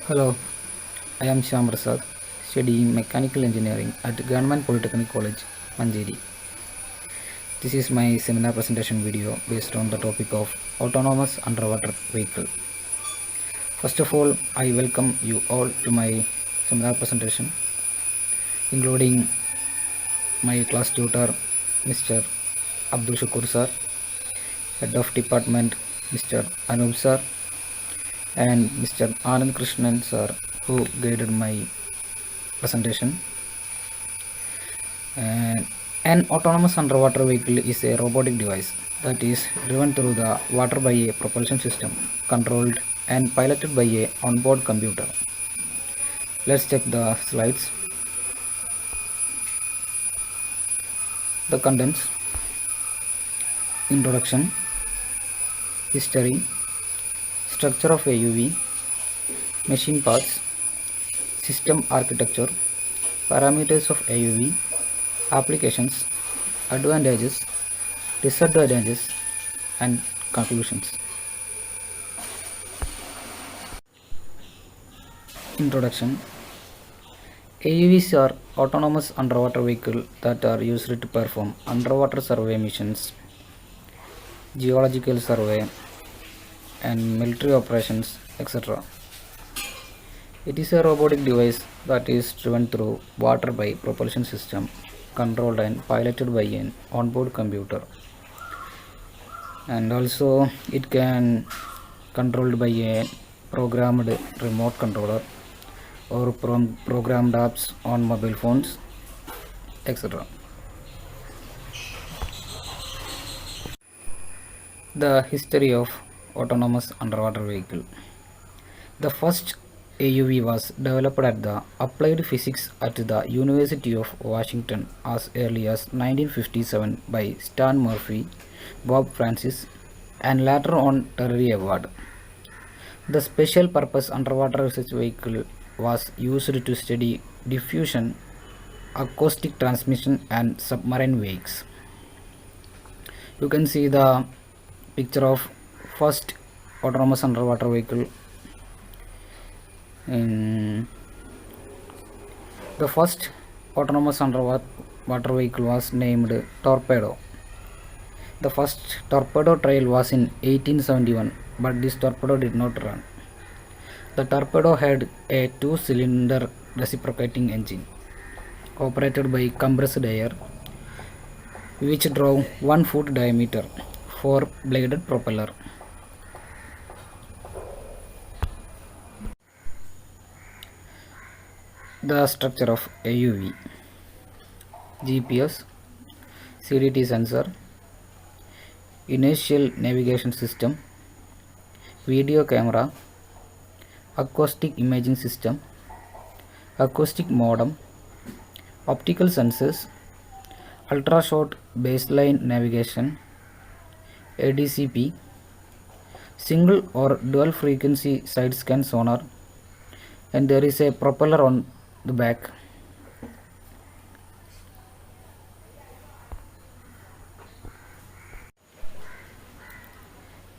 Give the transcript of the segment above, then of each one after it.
Hello, I am Shyam Prasad, studying Mechanical Engineering at Government Polytechnic College, Manjeri. This is my seminar presentation video based on the topic of autonomous underwater vehicle. First of all, I welcome you all to my seminar presentation, including my class tutor, Mr. Abdul Shakur sir, Head of Department, Mr. Anup sir, and Mr. Anand Krishnan sir, who guided my presentation. An autonomous underwater vehicle is a robotic device that is driven through the water by a propulsion system, controlled and piloted by a onboard computer. Let's check the slides. The contents: introduction, history, structure of AUV, machine parts, system architecture, parameters of AUV, applications, advantages, disadvantages, and conclusions. Introduction. AUVs are autonomous underwater vehicles that are used to perform underwater survey missions, geological survey, and military operations, etc. It is a robotic device that is driven through water by propulsion system, controlled and piloted by an onboard computer, and also it can controlled by a programmed remote controller or programmed apps on mobile phones, etc. The history of autonomous underwater vehicle. The first AUV was developed at the Applied Physics at the University of Washington as early as 1957 by Stan Murphy, Bob Francis, and later on Terry Award. The special purpose underwater research vehicle was used to study diffusion, acoustic transmission, and submarine waves. You can see the picture of first autonomous underwater vehicle. The first autonomous underwater vehicle was named Torpedo. The first torpedo trial was in 1871, but this torpedo did not run. The torpedo had a two-cylinder reciprocating engine operated by compressed air, which drove 1 foot diameter, 4-bladed propeller. The structure of AUV: GPS, CDT sensor, inertial navigation system, video camera, acoustic imaging system, acoustic modem, optical sensors, ultra short baseline navigation, ADCP, single or dual frequency side scan sonar, and there is a propeller on the back.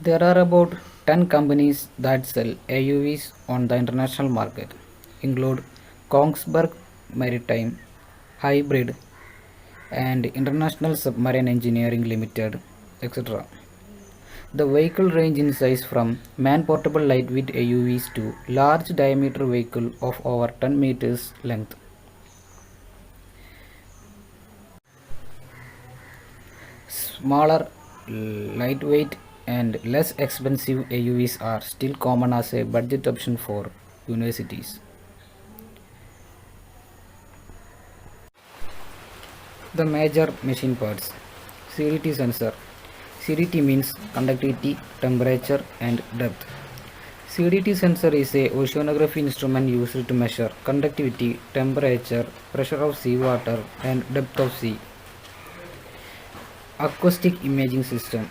There are about 10 companies that sell AUVs on the international market, include Kongsberg Maritime, Hybrid, and International Submarine Engineering Limited, etc. The vehicle range in size from man-portable lightweight AUVs to large diameter vehicle of over 10 meters length. Smaller, lightweight, and less expensive AUVs are still common as a budget option for universities. The major machine parts. CDT sensor. CDT means conductivity, temperature, and depth. CDT sensor is a oceanography instrument used to measure conductivity, temperature, pressure of seawater, and depth of sea. Acoustic imaging system.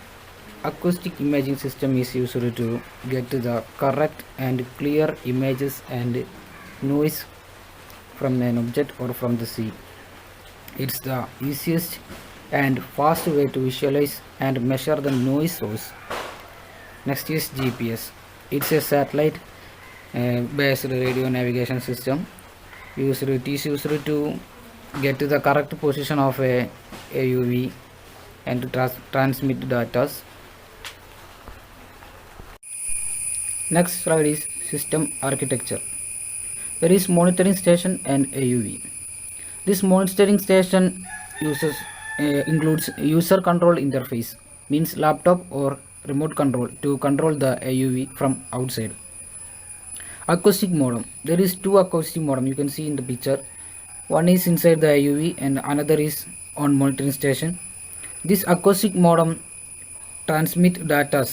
Acoustic imaging system is used to get the correct and clear images and noise from an object or from the sea. It's the easiest and fast way to visualize and measure the noise source. Next is GPS. It's a satellite based radio navigation system. It is used to get the correct position of a AUV and to transmit data. Next slide is system architecture. There is monitoring station and AUV. This monitoring station includes user control interface, means laptop or remote control to control the AUV from outside. Acoustic modem. There is two acoustic modem you can see in the picture. One is inside the AUV and another is on monitoring station. This acoustic modem transmit data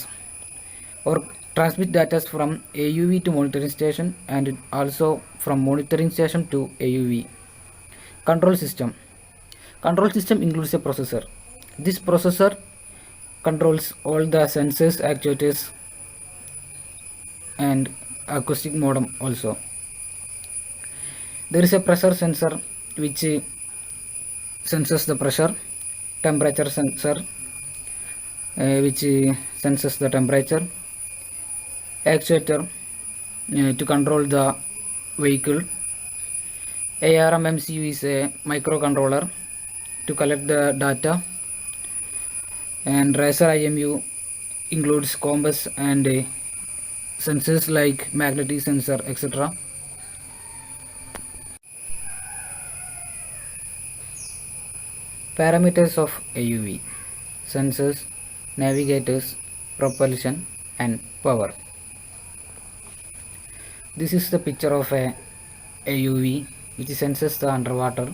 from AUV to monitoring station and also from monitoring station to AUV. Control system. Control system includes a processor. This processor controls all the sensors, actuators and acoustic modem also. There is a pressure sensor which senses the pressure, temperature sensor which senses the temperature, actuator to control the vehicle. ARM MCU is a microcontroller to collect the data, and Razer IMU includes compass and sensors like magnetic sensor, etc. Parameters of AUV: sensors, navigators, propulsion and power. This is the picture of a AUV which senses the underwater.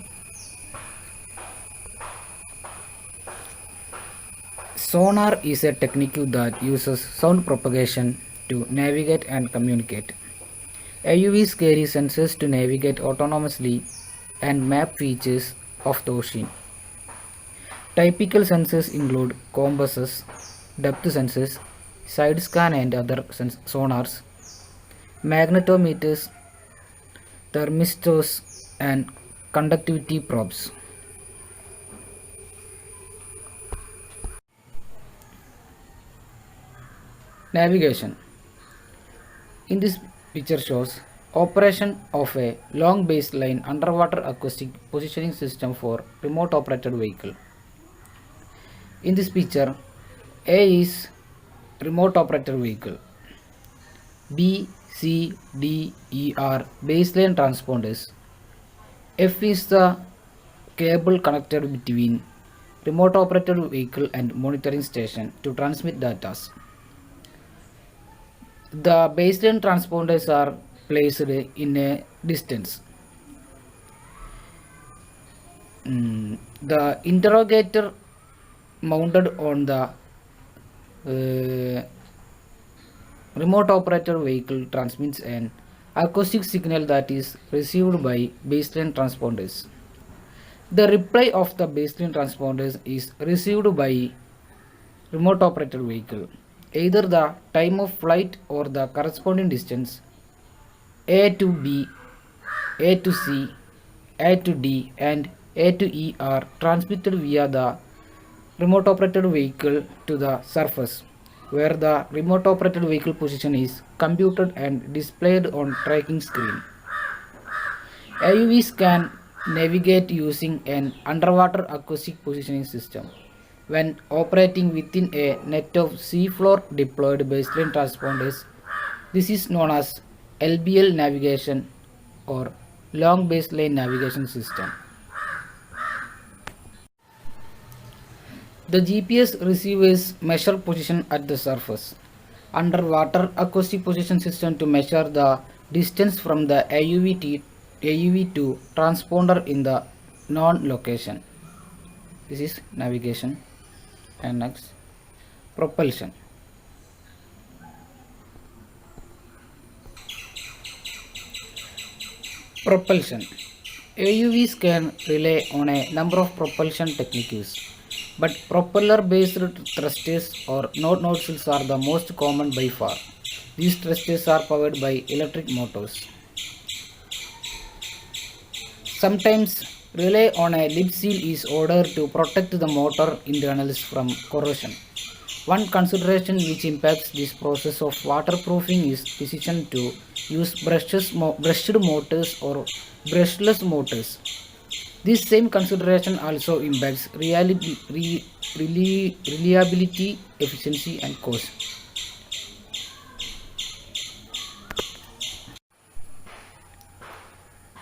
Sonar is a technique that uses sound propagation to navigate and communicate. AUVs carry sensors to navigate autonomously and map features of the ocean. Typical sensors include compasses, depth sensors, side scan and other sonars, magnetometers, thermistors and conductivity probes. Navigation. In this picture shows operation of a long baseline underwater acoustic positioning system for remote operated vehicle. In this picture, A is remote operated vehicle, B, C, D, E are baseline transponders, F is the cable connected between remote operated vehicle and monitoring station to transmit data. The baseline transponders are placed in a distance. The interrogator mounted on the remote operated vehicle transmits an acoustic signal that is received by baseline transponders. The reply of the baseline transponders is received by remote operated vehicle, either the time of flight or the corresponding distance. A to B, A to C, A to D and A to E are transmitted via the remote operated vehicle to the surface, where the remote operated vehicle position is computed and displayed on tracking screen. AUVs can navigate using an underwater acoustic positioning system. When operating within a net of seafloor deployed baseline transponders, this is known as LBL navigation or long baseline navigation system. The GPS receivers measure position at the surface. Underwater acoustic position system to measure the distance from the AUV to transponder in the known location. This is navigation. And next, propulsion. Propulsion. AUVs can rely on a number of propulsion techniques, but propeller-based thrusters or node nozzles are the most common by far. These thrusters are powered by electric motors. Sometimes relay on a lip seal is ordered to protect the motor internals from corrosion. One consideration which impacts this process of waterproofing is decision to use brushed motors or brushless motors. This same consideration also impacts reliability, efficiency, and cost.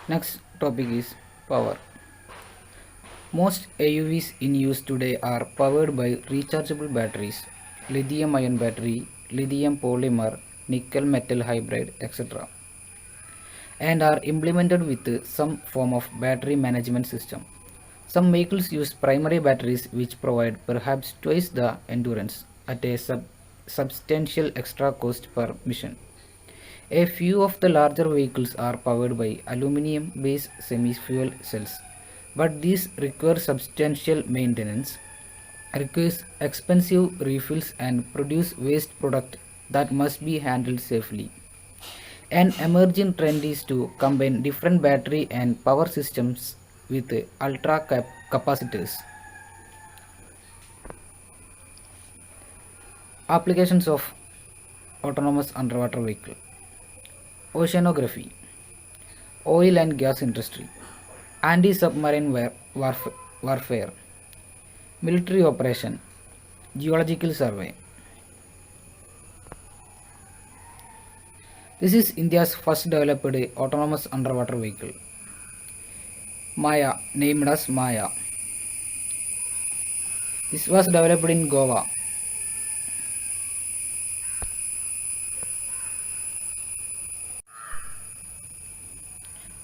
Next topic is power. Most AUVs in use today are powered by rechargeable batteries, lithium ion battery, lithium polymer, nickel metal hybrid, etc., and are implemented with some form of battery management system. Some vehicles use primary batteries which provide perhaps twice the endurance at a substantial extra cost per mission. A few of the larger vehicles are powered by aluminum based semi fuel cells, but these require substantial maintenance, requires expensive refills, and produce waste product that must be handled safely. An emerging trend is to combine different battery and power systems with ultra capacitors. Applications of autonomous underwater vehicle: oceanography, oil and gas industry, anti-submarine warfare, military operation, geological survey. This is India's first developed autonomous underwater vehicle, Maya, named as Maya. This was developed in Goa.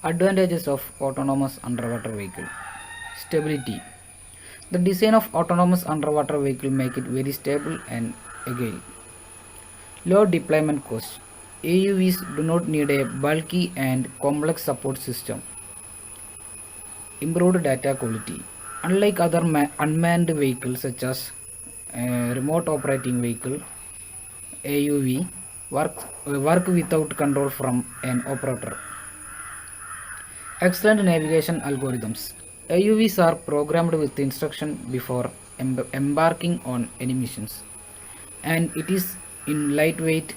Advantages of autonomous underwater vehicle: stability. The design of autonomous underwater vehicle make it very stable and agile. Low deployment cost. AUVs do not need a bulky and complex support system. Improved data quality. Unlike other unmanned vehicles such as remote operating vehicle, AUV work without control from an operator. Excellent navigation algorithms. AUVs are programmed with instruction before embarking on any missions, and it is in lightweight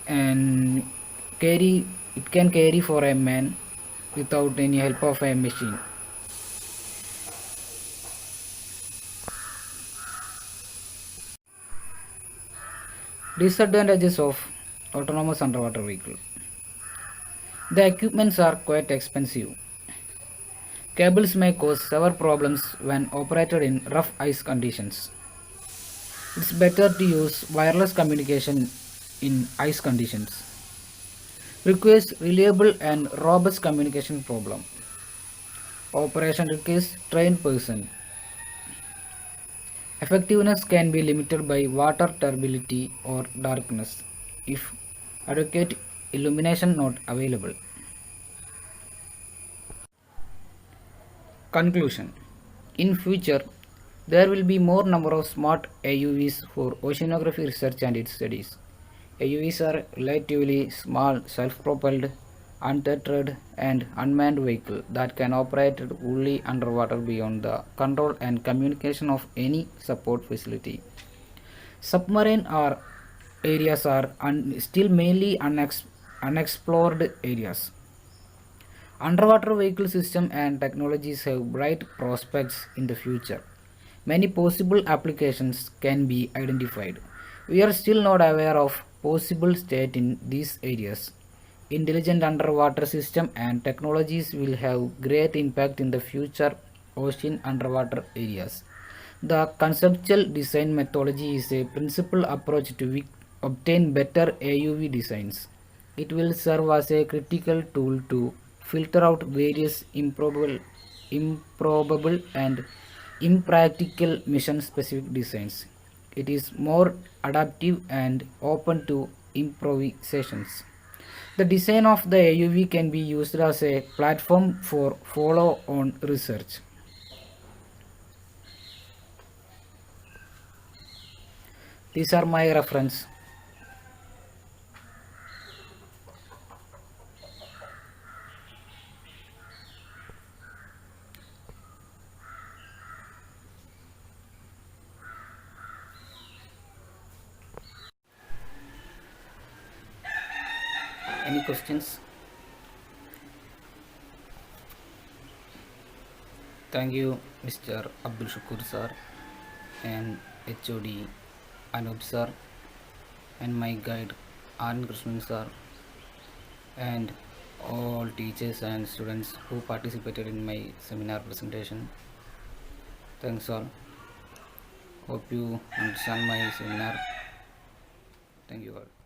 and it can carry for a man without any help of a machine. Disadvantages of autonomous underwater vehicle: the equipments are quite expensive. Cables may cause severe problems when operated in rough ice conditions. It's better to use wireless communication in ice conditions. Requires reliable and robust communication problem. Operation requires trained person. Effectiveness can be limited by water turbidity or darkness if adequate illumination not available. Conclusion: in future, there will be more number of smart AUVs for oceanography research and its studies. AUVs are relatively small, self-propelled, untethered, and unmanned vehicle that can operate fully underwater beyond the control and communication of any support facility. Submarine areas are still mainly unexplored areas. Underwater vehicle system and technologies have bright prospects in the future. Many possible applications can be identified. We are still not aware of possible state in these areas. Intelligent underwater system and technologies will have great impact in the future ocean underwater areas. The conceptual design methodology is a principal approach to obtain better AUV designs. It will serve as a critical tool to filter out various improbable and impractical mission specific designs. It is more adaptive and open to improvisations. The design of the AUV can be used as a platform for follow on research. These are my reference. Any questions? Thank you, Mr. Abdul Shakur sir and HOD Anup sir and my guide Anand Krishnan sir and all teachers and students who participated in my seminar presentation. Thanks all. Hope you understand my seminar. Thank you all.